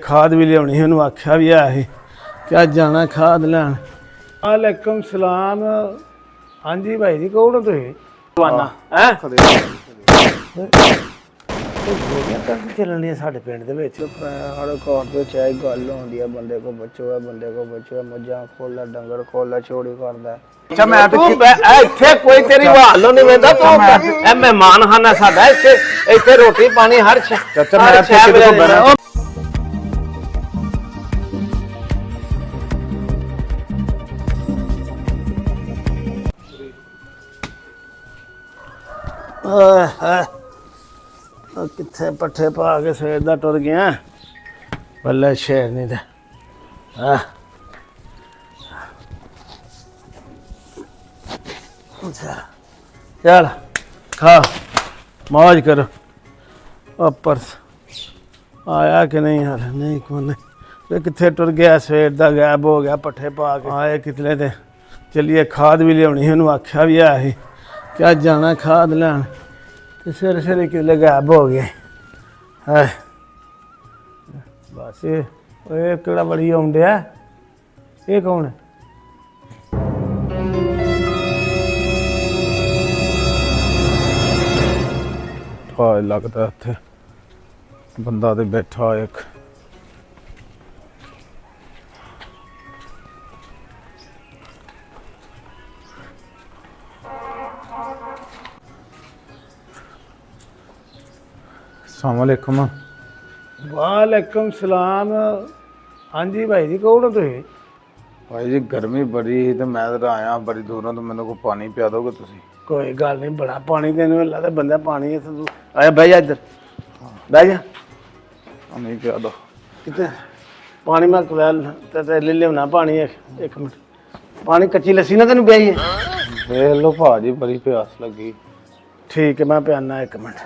खाद भी लियानी उन्होंने आख्या भी है क्या जाना खाद लैन। वालेकुम सलाम। हाँ जी भाई जी कौन हो तुम चलनी साढ़े पिंड चाहे गल होंदी है बंदे को बचो है बंदे को बचो है मझा खोला डंगर खोला चोरी करदा। अच्छा मैं तो इत्थे कोई तेरी हालो नहीं वेंदा तू ए मेहमान खाना साडा इत्थे इत्थे रोटी पानी हर चाचा मैं किते को बना किथे पट्ठे पा के सवेर दा टुर गया बल्ले शेर नहीं दे। चल खा मौज करो। परस आया कि नहीं यार नहीं कौन किथे टुर गया सवेर दा गायब हो गया पट्ठे पा के आए कितने ते चलिए खाद भी लियानी उन्होंने आख्या भी है क्या जाना खाद लैन तो सवेरे सवेरे कितने गायब हो गए है बस ये केड़ा बड़ी आउंडिया ये कौन है लगता इत्थे बंदा तो बैठा एक अस्सलामुअलैकुम। वालेकुम सलाम। हाँ जी भाई जी कौन हो तुम भाई जी गर्मी बड़ी ही तो मैं आया बड़ी दूरों तो मैंने को पानी पिया दोगे तुम। कोई गल नहीं बड़ा पानी देने वाला तो बंदा पानी है तू आया बह जा इधर बह जा नहीं पिया दो कितने पानी मैं ले लिया पानी एक मिनट पानी कच्ची लस्सी ना तेन पियाई है देख लो भाजी बड़ी प्यास लगी। ठीक है मैं पियाना एक मिनट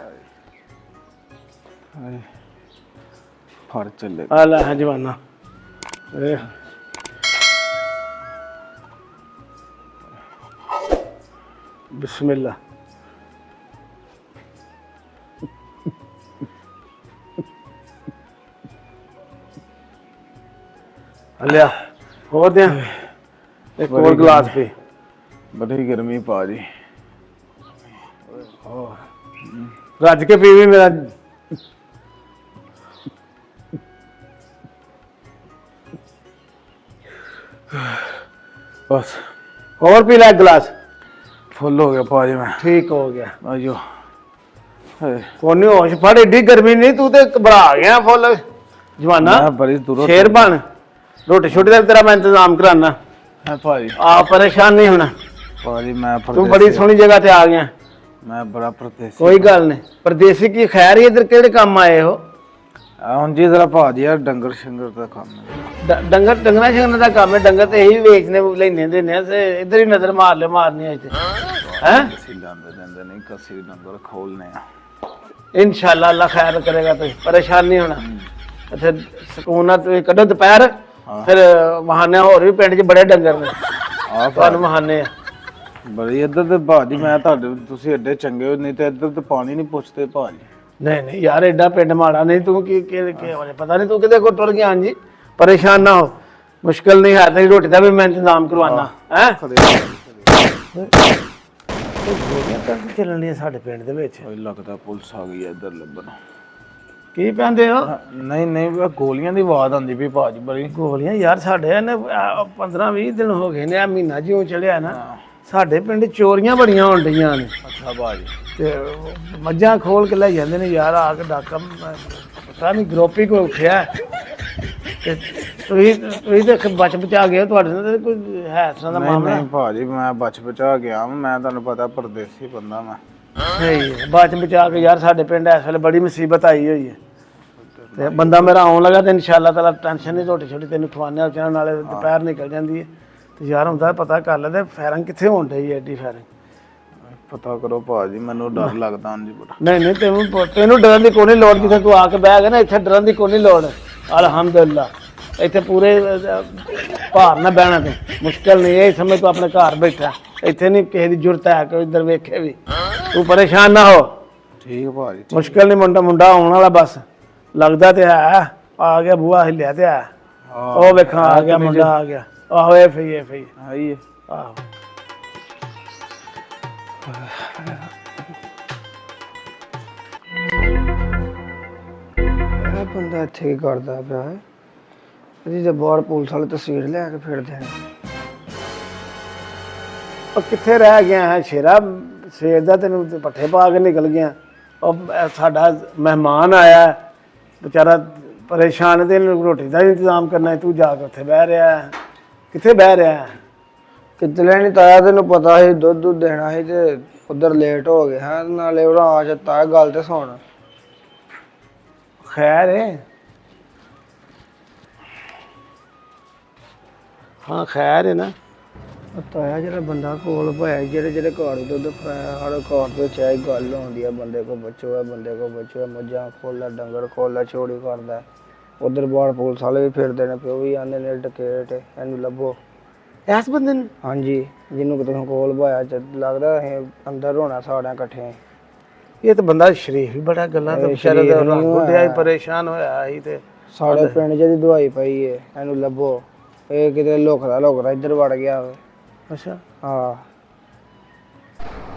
फड़ चले आ ला है जवाना बिस्मिल्लाह लिया और दे एक और गिलास पे बड़ी गर्मी भाजी रज के पीवी मेरा बस और पी ला एक गिलास फुल हो गया भाजी मैं ठीक हो गया आइयो कोनी होश फड़ एडी गर्मी नहीं तू तो घबरा गया फुल जवाना बड़ी दूर शेर बन रोटी छोटी का तेरा मैं इंतजाम कराना है भाजी आप परेशान नहीं होना भाजी मैं तू बड़ी सोहनी जगह ते आ गया मैं बड़ा परदेसी कोई गल नहीं परदेसी की खैर ही इधर केड़े काम आए हो ਹੁਣ ਜੀ ਜ਼ਰਾ ਭਾਜੀ ਯਾਰ ਡੰਗਰ ਸ਼ੰਗਰ ਦਾ ਕੰਮ ਹੈ ਡੰਗਰ ਡੰਗਰਾਂ ਸ਼ੰਗਰਾਂ ਦਾ ਕੰਮ ਹੈ ਡੰਗਰ ਤੇ ਇਹੀ ਵੇਚਨੇ ਲੈਣੇ ਦੇਣੇ ਆ ਤੇ ਇੱਧਰ ਹੀ ਨਜ਼ਰ ਮਾਰ ਲੈ ਮਾਰਨੀ ਹੈ ਇੱਥੇ ਹੈ ਅਸੀਂ ਲਾਂਦੇ ਦਿੰਦੇ ਨਹੀਂ ਕਸੀ ਡੰਗਰ ਖੋਲਨੇ ਆ इंशाल्लाह अल्लाह खैर करेगा तो परेशान नहीं होना। अच्छा सुकून नाल कड्डो दोपहर फिर महाने होर भी पिंड च बड़े डंगर ने ਤੁਹਾਨੂੰ महाने बड़ी इधर ते भाजी मैं ਤੁਹਾਡੇ ਤੁਸੀਂ ਐਡੇ ਚੰਗੇ ਹੋ नहीं तो इधर तो पानी नहीं पूछते भाजी नहीं नहीं यार एडा पिंड माड़ा नहीं तू की पता नहीं तू किते को टुर गया। हाँ जी परेशान ना हो मुश्किल नहीं है तेरी रोटी का भी मैं इंतजाम करवाना है चलनी साढ़े पिंड दे विच लगता पुलिस आ गई है इधर लब्बन की पहनते हो नहीं नहीं गोलियां दी आवाज आंदी पई भाजी बड़ी गोलियां यार साढ़े ने 15-20 दिन हो गए ने महीना जिਉਂ चलिया ना साढ़े पिंड चोरियां बड़ियां होण डईयां ने। अच्छा भाजी ते मज्जां खोल के ले जांदे ने यार आके डाका पता नहीं ग्रोपी को उठिया ते तुसीं ते बच बचा गए तुहाडे नाल कोई है इस तरह दा मामला नहीं भाजी मैं बच बचा गया मैं तुहानू पता परदेसी बंदा मैं सही है बच बचा के यार साढ़े पिंड इस वेले बड़ी मुसीबत आई हुई है ते बंदा मेरा आउण लगा ते इंशाअल्लाह ताला टेंशन नहीं रोटी छोटी तेन खवाने नाले दोपहर निकल जाती है तो यार हुंदा पता कर ले ते फायरिंग कित्थे होण डई है एडी फायरिंग पता करो भाजी मैनू डर लगदा जी बड़ा नहीं नहीं तेनू डरन की कोई नहीं लोड़ जिथे तू आके बह गया ना इत्थे डरन की कोई नहीं लोड़ अलहमदुलिल्लाह इत्थे पूरे भार ना बहना तू मुश्किल नहीं है समझ तू अपने घर बैठा इत्थे नहीं किसी की जरूरत है कोई इधर वेखे भी तू परेशान ना हो ठीक है भाजी मुश्किल नहीं मुंडा मुंडा आने वाला बस लगता तो है ਆ ਗਿਆ ਬੂਆ ਹਿੱਲਿਆ ਤੇ ਆ ਹਾਂ ਉਹ ਵੇਖਾਂ ਆ ਗਿਆ ਮੁੰਡਾ ਆ ਗਿਆ ਆਹੋ ਇਹ ਫਈ ਆਈਏ ਆਹੋ ਇਹ ਬੰਦਾ ਇੱਥੇ ਕੀ ਕਰਦਾ ਪਿਆ ਹੈ ਇਹਦੀ ਤੇ ਬਾਹਰ ਪੁਲਿਸ ਵਾਲੇ ਤਸਵੀਰ ਲੈ ਕੇ ਫਿਰਦੇ ਨੇ ਉਹ ਕਿੱਥੇ ਰਹਿ ਗਿਆ ਹੈ ਸ਼ੇਰਾ ਸਵੇਰ ਦਾ ਤੈਨੂੰ ਤੇ ਪੱਠੇ ਪਾ ਕੇ ਨਿਕਲ ਗਿਆ ਉਹ ਸਾਡਾ ਮਹਿਮਾਨ ਆਇਆ ਵਿਚਾਰਾ ਪਰੇਸ਼ਾਨ ਤੇ ਇਹਨੂੰ ਰੋਟੀ ਦਾ ਇੰਤਜ਼ਾਮ ਕਰਨਾ ਤੂੰ ਜਾ ਕੇ ਉੱਥੇ ਬਹਿ ਰਿਹਾ ਹੈ। ਕਿੱਥੇ ਬਹਿ ਰਿਹਾ ਹੈ? ਕਿਤਲੇ ਨਹੀਂ ਤਾਇਆ ਤੈਨੂੰ ਪਤਾ ਸੀ ਦੁੱਧ ਦੇਣਾ ਸੀ ਤੇ ਉਧਰ ਲੇਟ ਹੋ ਗਏ ਹੈ ਨਾਲੇ ਉਹ ਆ ਜਾਂਦਾ ਗੱਲ ਤੇ ਸੁਣ ਖੈਰ ਹੈ ਹਾਂ ਖੈਰ ਹੈ ਨਾ ਤਾਇਆ ਜਿਹੜਾ ਬੰਦਾ ਕੋਲ ਭਾਇਆ ਜਿਹੜੇ ਘਰ ਦੁੱਧ ਪਾਇਆ ਹਰ ਘਰ ਦੇ ਚਾਹੇ ਗੱਲ ਹੁੰਦੀ ਆ ਬੰਦੇ ਕੋ ਬੱਚੋ ਹੈ ਬੰਦੇ ਕੋ ਬੱਚੋ ਹੈ ਮੱਝਾਂ ਖੋਲਾ ਡੰਗਰ ਖੋਲਾ ਚੋਰੀ ਕਰਦਾ ਉਧਰ ਬਾਹਰ ਪੁਲਿਸ ਵਾਲੇ ਵੀ ਫਿਰਦੇ ਨੇ ਪਿਓ ਵੀ ਆਂਦੇ ਨੇ ਡਕੇਟ ਇਹਨੂੰ ਲੱਭੋ ਇਸ ਬੰਦੇ ਨੂੰ ਹਾਂਜੀ ਜਿਹਨੂੰ ਕਿ ਤੁਸੀਂ ਕੋਲ ਭਾਇਆ ਲੱਗਦਾ ਅਸੀਂ ਅੰਦਰ ਹੋਣਾ ਸਾੜਿਆਂ ਇਕੱਠੇ ਇਹ ਤਾਂ ਬੰਦਾ ਸ਼ਰੀਫ ਹੀ ਬੜਾ ਗੱਲਾਂ ਤੇ ਵਿਚਾਰਾ ਦਾ ਰੰਗ ਉੱਡਿਆ ਹੀ ਪਰੇਸ਼ਾਨ ਹੋਇਆ ਸੀ ਤੇ ਸਾਡੇ ਪਿੰਡ 'ਚ ਦੀ ਦਵਾਈ ਪਈ ਏ ਇਹਨੂੰ ਲੱਭੋ ਇਹ ਕਿਤੇ ਲੁਕਦਾ ਇੱਧਰ ਵੜ ਗਿਆ ਹੋਵੇ ਅੱਛਾ ਹਾਂ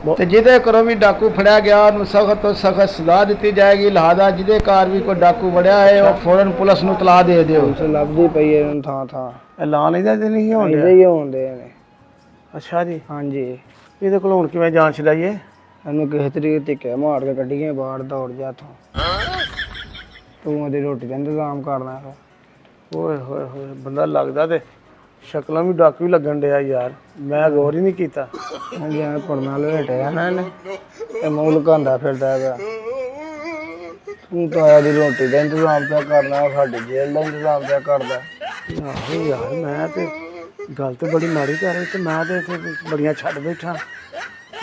ਤੇ ਜਿਹਦੇ ਘਰੋਂ ਵੀ ਡਾਕੂ ਫੜਿਆ ਗਿਆ ਉਹਨੂੰ ਸਖਤ ਤੋਂ ਸਖਤ ਸਜ਼ਾ ਦਿੱਤੀ ਜਾਏਗੀ ਲਿਹਾਜ਼ਾ ਜਿਹਦੇ ਘਰ ਵੀ ਕੋਈ ਡਾਕੂ ਵੜਿਆ ਹੈ ਉਹ ਫੌਰਨ ਪੁਲਿਸ ਨੂੰ ਤਲਾ ਦੇ ਦਿਓ ਪੁਲਿਸ ਲੱਭਦੀ ਪਈ ਹੈ ਇਹਨੂੰ ਥਾਂ ਐਲਾਨ ਇਹਦਾ ਤੇ ਨਹੀਂ ਹੋਣ ਇਹਦੇ ਹੀ ਹੁੰਦੇ ਨੇ ਅੱਛਾ ਜੀ ਹਾਂਜੀ ਇਹਦੇ ਕੋਲ ਹੁਣ ਕਿਵੇਂ ਜਾਂਚ ਲਾਈਏ ਇਹਨੂੰ ਕਿਸੇ ਤਰੀਕੇ ਧਿੱਕੇ ਮਾਰ ਕੇ ਕੱਢੀਏ ਬਾਹਰ ਦੌੜ ਜਾ ਤੂੰ ਉਹਦੀ ਰੋਟੀ ਦਾ ਇੰਤਜ਼ਾਮ ਕਰਨਾ ਫਿਰ ਓਏ ਹੋਏ ਹੋਏ ਬੰਦਾ ਲੱਗਦਾ ਤੇ ਸ਼ਕਲਾਂ ਵੀ ਡਾਕੂ ਹੀ ਲੱਗਣ ਡਿਆ ਯਾਰ ਮੈਂ ਗੌਰ ਹੀ ਨਹੀਂ ਕੀਤਾ ਜਿਵੇਂ ਪੜਨਾ ਲੇਟਿਆ ਨਾ ਇਹਨੇ ਤੇ ਮੂੰਹ ਲੁਕਾਉਂਦਾ ਫਿਰਦਾ ਹੈਗਾ ਤੂੰ ਤਾਂ ਆਇਆ ਦੀ ਰੋਟੀ ਦਾ ਇੰਤਜ਼ਾਮ ਪਿਆ ਕਰਨਾ ਸਾਡੀ ਜੇਲ੍ਹ ਦਾ ਇੰਤਜ਼ਾਮ ਪਿਆ ਕਰਦਾ ਆਹੋ ਯਾਰ ਮੈਂ ਤੇ ਗੱਲ ਤੇ ਬੜੀ ਮਾੜੀ ਕਰ ਰਹੀ ਤੇ ਮੈਂ ਤੇ ਇੱਥੇ ਬੜੀਆਂ ਛੱਡ ਬੈਠਾ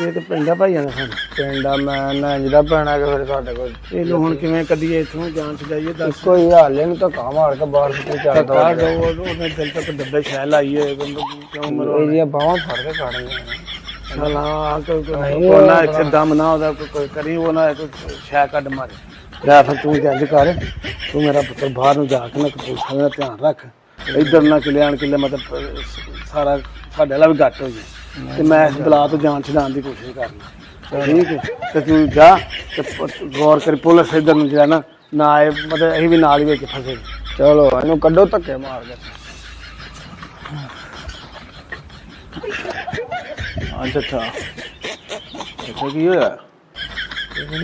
ਇਹ ਤੇ ਪਿੰਡਾਂ ਭਾਈਆਂ ਨੇ ਸਾਨੂੰ ਪਿੰਡਾ ਮੈਂ ਨੰਜ ਦਾ ਪੈਣਾ ਕਿ ਫਿਰ ਸਾਡੇ ਕੋਲ ਇਹਨੂੰ ਹੁਣ ਕਿਵੇਂ ਕੱਢੀਏ ਇੱਥੋਂ ਜਾਂਚ ਜਾਈਏ ਦੱਸ ਕੋਈ ਹਾਲ ਨਹੀਂ ਧੱਕਾ ਮਾਰ ਕੇ ਬਾਹਰ ਕਿਤੇ ਚੱਲਦਾ ਉਹਨੇ ਦਿਲ ਤੱਕ ਡੱਬੇ ਸ਼ਹਿ ਲਾਈਏ ਕਿਉਂ ਮਰੋ ਇਹਦੀਆਂ ਬਾਹਾਂ ਫੜ ਕੇ ਕੱਢਣੀਆਂ ਚਲਾ ਕੋਨਾ ਇੱਥੇ ਦਮ ਨਾ ਉਹਦਾ ਕੋਈ ਕਰੀ ਉਹ ਨਾ ਕੋਈ ਸ਼ਹਿ ਕੱਢ ਮਾਰੇ ਲੈ ਫਿਰ ਤੂੰ ਜੰਜ ਕਰ ਤੂੰ ਮੇਰਾ ਪੁੱਤਰ ਬਾਹਰ ਨੂੰ ਜਾ ਕੇ ਨਾ ਪੁਲਿਸ ਦਾ ਧਿਆਨ ਰੱਖ ਇੱਧਰ ਨਾ ਕਿਲੇ ਆਣ ਕਿਲੇ ਮਤਲਬ ਸਾਰਾ ਸਾਡੇ ਵਾਲਾ ਵੀ ਘੱਟ ਹੋ ਜਾਏ ਤੇ ਮੈਂ ਇਸ ਬਲਾ ਤੋਂ ਜਾਨ ਛਡਾਉਣ ਦੀ ਕੋਸ਼ਿਸ਼ ਕਰਨੀ ਠੀਕ ਹੈ ਤੇ ਤੂੰ ਜਾ ਤੇ ਗੌਰ ਕਰ ਪੁਲਿਸ ਇੱਧਰ ਨੂੰ ਜਿਹੜਾ ਨਾ ਆਏ ਮਤਲਬ ਅਸੀਂ ਵੀ ਨਾਲ ਹੀ ਵਿੱਚ ਫਸੇ ਚਲੋ ਇਹਨੂੰ ਕੱਢੋ ਧੱਕੇ ਮਾਰ ਕੇ ਅੱਛਾ ਕੀ ਹੋਇਆ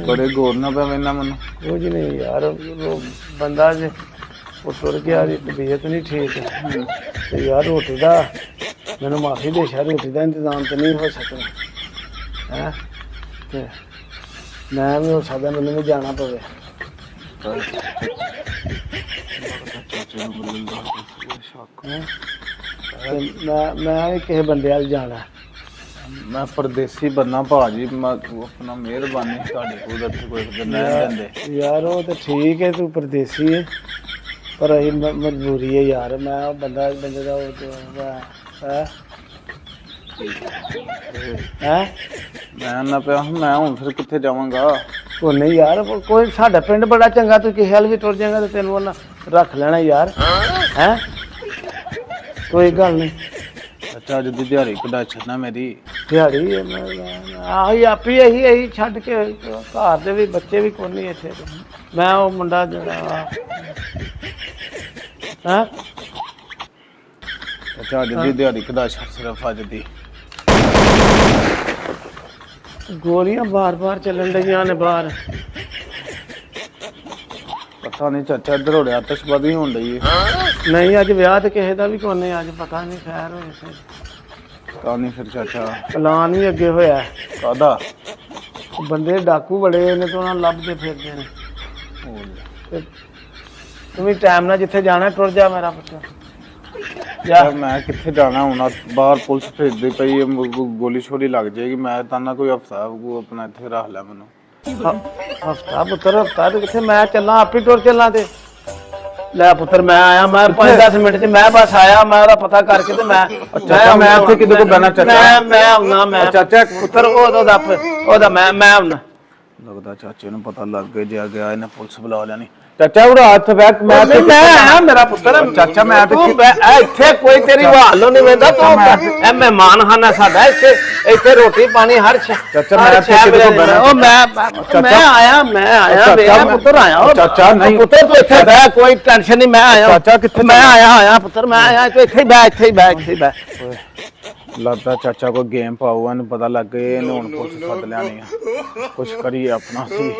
ਬੜੇ ਗੌਰ ਨਾਲ ਪਿਆ ਮੈਨਾਂ ਮੈਨੂੰ ਕੁਝ ਨਹੀਂ ਯਾਰ ਉਹ ਬੰਦਾ ਜੇ ਉਹ ਤੁਰ ਗਿਆ ਦੀ ਤਬੀਅਤ ਨਹੀਂ ਠੀਕ ਤੇ ਯਾਰ ਰੋਟੀ ਦਾ ਮੈਨੂੰ ਮਾਫੀ ਦੇ ਸ਼ਾਇਦ ਰੋਟੀ ਦਾ ਇੰਤਜ਼ਾਮ ਤੇ ਨਹੀਂ ਹੋ ਸਕਦਾ ਹੈ ਤੇ ਮੈਂ ਵੀ ਹੋ ਸਕਦਾ ਮੈਨੂੰ ਵੀ ਜਾਣਾ ਪਵੇ ਮੈਂ ਵੀ ਕਿਸੇ ਬੰਦੇ ਵੱਲ ਜਾਣਾ ਮੈਂ ਪਰਦੇਸੀ ਬੰਨਾ ਭਾਜੀ ਮੈਂ ਆਪਣਾ ਮਿਹਰਬਾਨੀ ਤੁਹਾਡੇ ਕੋਲ ਇੱਥੇ ਕੋਈ ਨਹੀਂ ਦਿੰਦੇ ਯਾਰ ਉਹ ਤਾਂ ਠੀਕ ਹੈ ਤੂੰ ਪਰਦੇਸੀ ਹੈ ਪਰ ਇਹ ਮਜਬੂਰੀ ਹੈ ਯਾਰ ਮੈਂ ਬੰਦੇ ਦਾ ਉਹ ਹੈ ਮੈਂ ਨਾ ਪਿਆ ਮੈਂ ਹੁਣ ਫਿਰ ਕਿੱਥੇ ਜਾਵਾਂਗਾ ਉਹ ਨਹੀਂ ਯਾਰ ਕੋਈ ਸਾਡਾ ਪਿੰਡ ਬੜਾ ਚੰਗਾ ਤੂੰ ਕਿਸੇ ਵੱਲ ਵੀ ਟੁਰ ਜਾਏਗਾ ਤੇ ਤੈਨੂੰ ਉਹਨਾਂ ਰੱਖ ਲੈਣਾ ਯਾਰ ਹੈ ਕੋਈ ਗੱਲ ਨਹੀਂ ਅੱਛਾ ਅੱਜ ਦੀ ਦਿਹਾੜੀ ਕਢਾ ਛੱਡਣਾ ਮੇਰੀ ਦਿਹਾੜੀ ਆਹੀ ਆਪੀ ਇਹੀ ਛੱਡ ਕੇ ਘਰ ਦੇ ਵੀ ਬੱਚੇ ਵੀ ਕੋਈ ਨਹੀਂ ਇੱਥੇ ਮੈਂ ਉਹ ਮੁੰਡਾ ਜਿਹੜਾ ਹੈ ਅੱਛਾ ਅੱਜ ਦੀ ਦਿਹਾੜੀ ਕਢਾ ਛੱਡ ਸਿਰਫ ਅੱਜ ਦੀ ਗੋਲੀਆਂ ਬਾਰ-ਬਾਰ ਚੱਲਣ ਡਈਆਂ ਨੇ ਬਾਹਰ ਪਤਾ ਨਹੀਂ ਚਾਚਾ ਇੱਧਰ ਹੋੜੇ ਆਤਿਸ਼ਬਾਜ਼ੀ ਹੋਣ ਡਈ ਹੈ ਨਹੀਂ ਅੱਜ ਵਿਆਹ ਤੇ ਕਿਸੇ ਦਾ ਵੀ ਕੋਨੇ ਅੱਜ ਪਤਾ ਨਹੀਂ ਖੈਰ ਹੋਏ ਸੀ ਤਾਂ ਨਹੀਂ ਫਿਰ ਚਾਚਾ ਪਲਾਨ ਵੀ ਅੱਗੇ ਹੋਇਆ ਕਾਹਦਾ ਬੰਦੇ ਡਾਕੂ ਬੜੇ ਨੇ ਤੇ ਉਹਨਾਂ ਨੂੰ ਲੱਭਦੇ ਫਿਰਦੇ ਨੇ ਤੇ ਤੂੰ ਵੀ ਟਾਈਮ ਨਾਲ ਜਿੱਥੇ ਜਾਣਾ ਟੁਰ ਜਾ ਮੇਰਾ ਪੁੱਤ ਯਾਰ ਮੈਂ ਕਿੱਥੇ ਜਾਣਾ ਹੁਣ ਬਾਹਰ ਪੁਲਿਸ ਭੇਜਦੀ ਪਈ ਗੋਲੀ ਛੋਲੀ ਲੱਗ ਜਾਏਗੀ ਮੈਂ ਤਾਂ ਨਾ ਕੋਈ ਹਫਤਾ ਆਪਣਾ ਇੱਥੇ ਰੱਖ ਲੈ ਮੈਨੂੰ ਹਫਤਾ ਪੁੱਤਰ ਹਫਤਾ ਤੇ ਕਿੱਥੇ ਮੈਂ ਚੱਲਾਂ ਆਪੇ ਟੁਰ ਚੱਲਾਂ ਤੇ ਲੈ ਪੁੱਤਰ ਮੈਂ ਆਇਆ ਮੈਂ 5-10 ਮਿੰਟ ਚ ਮੈਂ ਬਸ ਆਇਆ ਮੈਂ ਉਹਦਾ ਪਤਾ ਕਰਕੇ ਤੇ ਮੈਂ ਇੱਥੇ ਕਿਤੇ ਕੋ ਬੈਣਾ ਚਾਚਾ ਮੈਂ ਆਉਣਾ ਮੈਂ ਚਾਚਾ ਪੁੱਤਰ ਉਹਦਾ ਮੈਂ ਆਉਣਾ ਲੱਗਦਾ ਚਾਚੇ ਨੂੰ ਪਤਾ ਲੱਗ ਗਿਆ ਜੇ ਆ ਗਿਆ ਇਹਨੇ ਪੁਲਿਸ ਬੁਲਾ ਲੈਣੀ ਚਾਚਾ ਉਹ ਹੱਥ ਬੈਕ ਮੈਂ ਨਹੀਂ, ਮੈਂ ਆਇਆ ਮੇਰਾ ਪੁੱਤਰ ਚਾਚਾ ਮੈਂ ਤੇ ਤੂੰ ਇੱਥੇ ਕੋਈ ਤੇਰੀ ਹਾਲ ਨਹੀਂ ਵੇਂਦਾ ਤੂੰ ਇਹ ਮਹਿਮਾਨ ਖਾਨਾ ਸਾਡਾ ਇੱਥੇ ਰੋਟੀ ਪਾਣੀ ਹਰ ਚਾਚਾ, ਮੈਂ ਇੱਥੇ ਕਿਹਦੇ ਕੋਲ ਬਹਿਣਾ? ਉਹ ਮੈਂ ਆਇਆ ਮੇਰਾ ਪੁੱਤਰ ਆਇਆ ਉਹ ਚਾਚਾ, ਨਹੀਂ। ਪੁੱਤਰ ਤੂੰ ਇੱਥੇ ਬਹਿ ਕੋਈ ਟੈਨਸ਼ਨ ਨਹੀਂ ਮੈਂ ਆਇਆ ਚਾਚਾ, ਕਿੱਥੇ ਮੈਂ ਆਇਆ ਪੁੱਤਰ ਮੈਂ ਆਇਆ ਤੂੰ ਇੱਥੇ ਹੀ ਬਹਿ ਲੱਗਦਾ ਚਾਚਾ ਕੋਈ ਗੇਮ ਪਾਊਗਾ ਇਹਨੂੰ ਪਤਾ ਲੱਗ ਗਿਆ ਇਹਨੇ ਹੁਣ ਪੁਲਿਸ ਸੱਦ ਲਿਆਣੀ ਆ ਕੁਛ ਕਰੀਏ ਆਪਣਾ ਸੀ